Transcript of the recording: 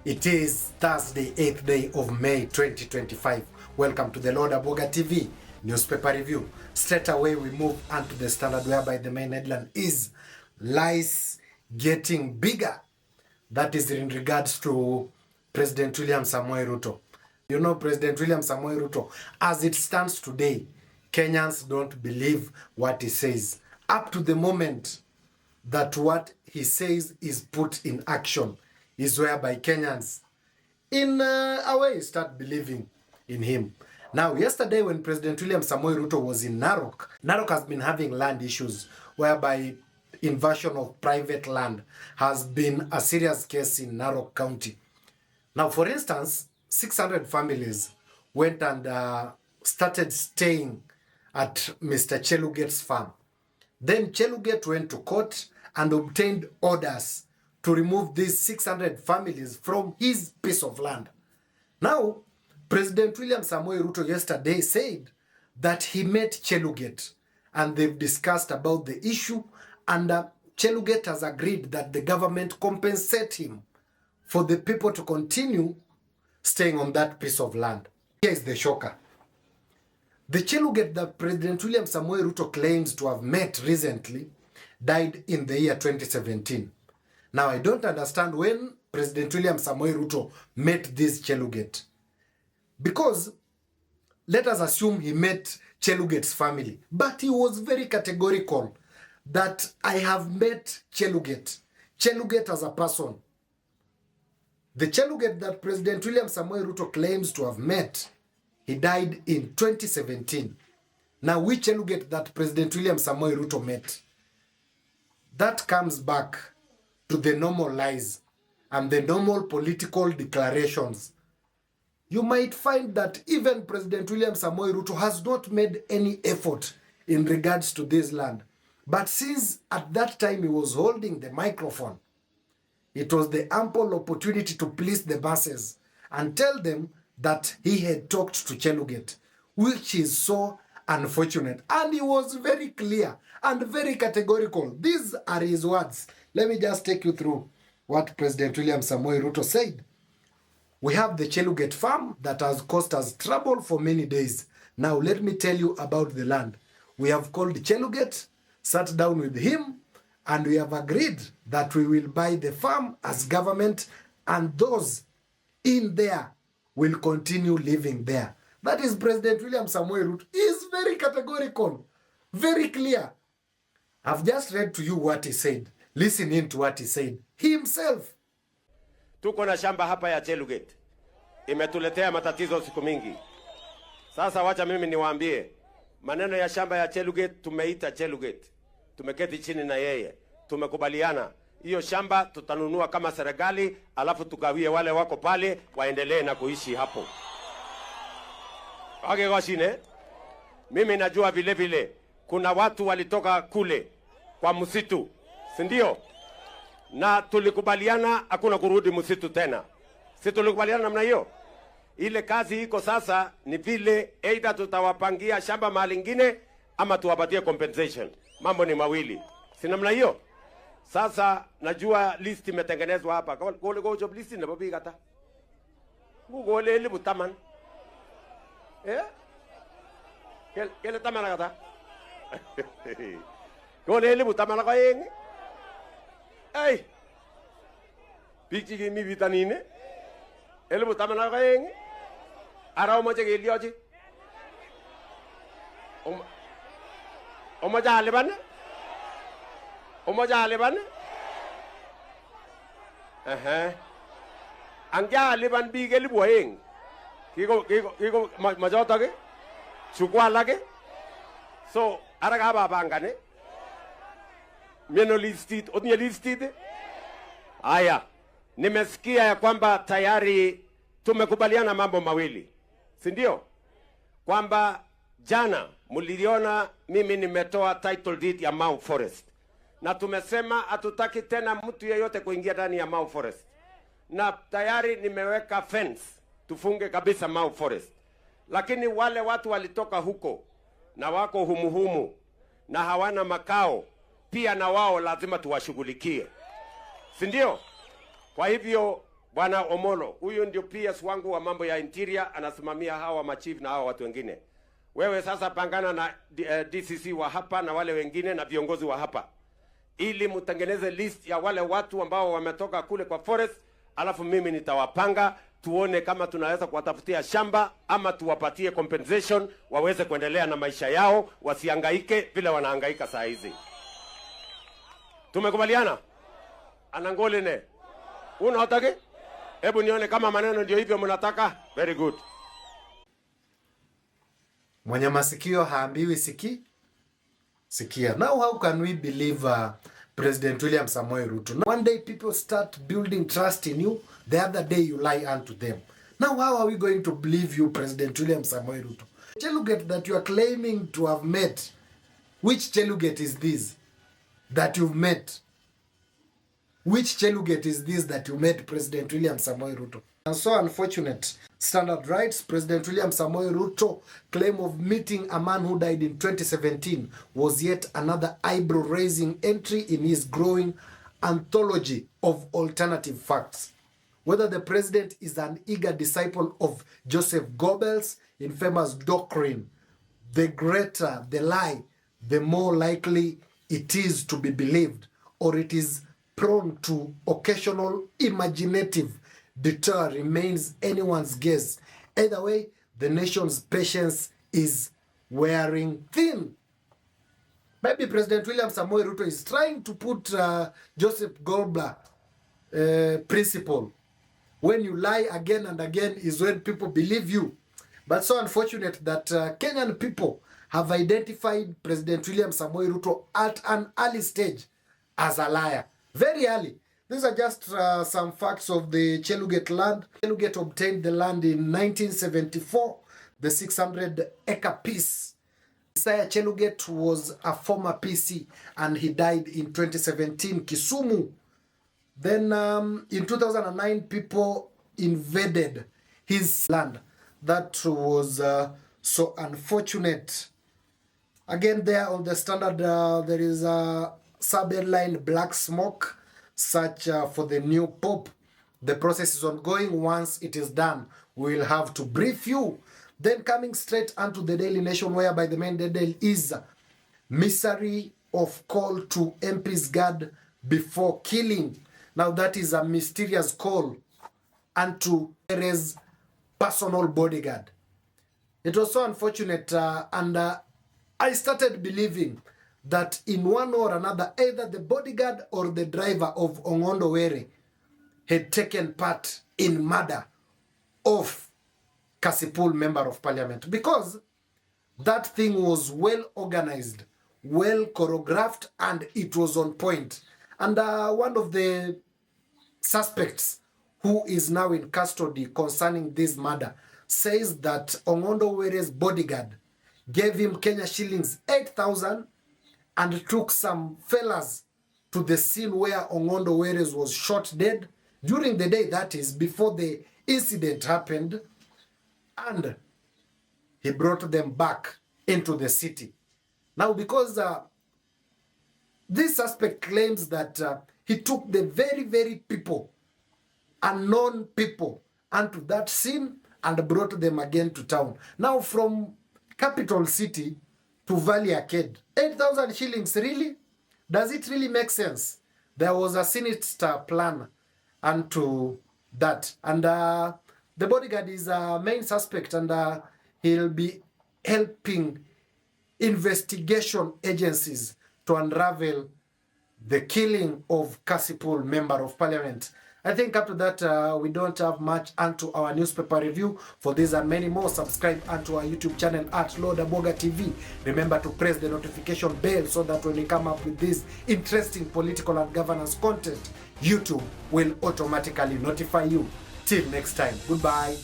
It is Thursday, 8th day of May 2025. Welcome to the Lord Aboga TV newspaper review. Straight away we move on to the Standard, whereby the main headline is lies getting bigger. That is in regards to President William Samoei Ruto. You know, President William Samoei Ruto, as it stands today, Kenyans don't believe what he says. Up to the moment that what he says is put in action is whereby Kenyans, in a way, start believing in him. Now, yesterday when President William Samoei Ruto was in Narok has been having land issues whereby invasion of private land has been a serious case in Narok County. Now, for instance, 600 families went and started staying at Mr. Cheluget's farm. Then Cheluget went to court and obtained orders to remove these 600 families from his piece of land. Now, President William Samoei Ruto yesterday said that he met Cheluget and they've discussed about the issue, and Cheluget has agreed that the government compensate him for the people to continue staying on that piece of land. Here is the shocker. The Cheluget that President William Samoei Ruto claims to have met recently died in the year 2017. Now, I don't understand when President William Samoei Ruto met this Cheluget. Because let us assume he met Cheluget's family. But he was very categorical that I have met Cheluget. Cheluget as a person. The Cheluget that President William Samoei Ruto claims to have met, he died in 2017. Now, which Cheluget that President William Samoei Ruto met? That comes back to the normal lies and the normal political declarations. You might find that even President William Samoei Ruto has not made any effort in regards to this land. But since at that time he was holding the microphone, it was the ample opportunity to please the masses and tell them that he had talked to Cheluget, which is so unfortunate. And he was very clear and very categorical. These are his words. Let me just take you through what President William Samoei Ruto said. We have the Cheluget farm that has caused us trouble for many days. Now let me tell you about the land. We have called Cheluget, sat down with him, and we have agreed that we will buy the farm as government, and those in there will continue living there. That is President William Samoei Ruto. He is very categorical, very clear. I've just read to you what he said. Listen in to what he said himself. Tuko na shamba hapa ya Cheluget. Imetuletea matatizo siku mingi. Sasa wacha mimi niwaambie. Maneno ya shamba ya Cheluget, tumeita Cheluget. Tumeketi chini na yeye. Tumekubaliana. Hiyo shamba tutanunua kama serikali, alafu tugawie wale wako pale waendelee na kuishi hapo. Wage goshine. Mimi najua vile vile kuna watu walitoka kule kwa msitu. Sindio? Na tulikubaliana hakuna kurudi msitu tena. Si tulikubaliana namna hiyo? Ile kazi iko sasa ni vile either tutawapangia shamba mahali lingine ama tuwapatie compensation. Mambo ni mawili. Si namna hiyo? Sasa najua list imetengenezwa hapa. Gole go job list na babi kata. Gole ile butaman. Kele tamana kata. Gole ile butaman ka yengi. Ay. Picture give me vitamine. Ele butamana ka yengi. Araw mo je gelioji. Omo jale ban. Omo jale ban. Angja leban bi geli boyeng. Kiko majota ke. Chukwa lage. So araga baba angane. Mieno listit, odnie listit. Aya, nimesikia ya kwamba tayari tumekubaliana mambo mawili. Si ndio? Kwamba jana mliliona mimi nimetoa title deed ya Mau Forest. Na tumesema hatutaki tena mtu yeyote kuingia ndani ya Mau Forest. Na tayari nimeweka fence tufunge kabisa Mau Forest. Lakini wale watu walitoka huko na wako humuhumu na hawana makao, pia na wao lazima tuwashughulikie. Si ndio? Kwa hivyo Bwana Omolo, huyu ndio PS wangu wa mambo ya interior, anasimamia hawa machief na hawa watu wengine. Wewe sasa pangana na DCC wa hapa na wale wengine na viongozi wa hapa, ili mtengeneze list ya wale watu ambao wametoka kule kwa forest, alafu mimi nitawapanga tuone kama tunaweza kuwatafutia shamba ama tuwapatie compensation waweze kuendelea na maisha yao, wasihangaike vile wanahangaika saa hizi. Tumekubaliana? Anangolene. Unataka? Hebu nione kama maneno ndio hivyo mnataka. Very good. Mwenye masikio haambiwi sikia. Now how can we believe President William Samoei Ruto? One day people start building trust in you, the other day you lie unto them. Now how are we going to believe you, President William Samoei Ruto? Cheluget that you are claiming to have met, which Cheluget is this that you've met? Which Cheluget is this that you met President William Samoei Ruto? And so unfortunate. Standard writes, President William Samoei Ruto claim of meeting a man who died in 2017 was yet another eyebrow-raising entry in his growing anthology of alternative facts. Whether the president is an eager disciple of Joseph Goebbels' infamous doctrine, the greater the lie, the more likely it is to be believed, or it is prone to occasional imaginative detour remains anyone's guess. Either way, the nation's patience is wearing thin. Maybe President William Samoei Ruto is trying to put Joseph Goebbels' principle. When you lie again and again is when people believe you. But so unfortunate that Kenyan people have identified President William Samoei Ruto at an early stage as a liar. Very early. These are just some facts of the Cheluget land. Cheluget obtained the land in 1974, the 600-acre piece. Isaiah Cheluget was a former PC and he died in 2017, Kisumu. Then in 2009, people invaded his land. That was so unfortunate. Again, there on the Standard, there is a sub-headline, Black Smoke. Search for the new Pope. The process is ongoing. Once it is done, we will have to brief you. Then coming straight onto the Daily Nation, whereby the main deadline is misery of call to MPs guard before killing. Now that is a mysterious call unto Perez's personal bodyguard. It was so unfortunate and I started believing that in one or another, either the bodyguard or the driver of Ong'ondo Were had taken part in murder of Kasipul Member of Parliament, because that thing was well organized, well choreographed, and it was on point. And one of the suspects who is now in custody concerning this murder says that Ong'ondo Were's bodyguard gave him Kenya shillings 8,000 and took some fellas to the scene where Ong'ondo Were was shot dead during the day, that is, before the incident happened, and he brought them back into the city. Now, because this suspect claims that he took the very, very people, unknown people, onto that scene and brought them again to town. Now, from capital city to Valley Arcade, 8,000 shillings, really? Does it really make sense? There was a sinister plan unto that. And the bodyguard is a main suspect, and he'll be helping investigation agencies to unravel the killing of Kasipul Member of Parliament. I think up to that, we don't have much onto our newspaper review. For this and many more, subscribe onto our YouTube channel at Lord Aboga TV. Remember to press the notification bell so that when we come up with this interesting political and governance content, YouTube will automatically notify you. Till next time, goodbye.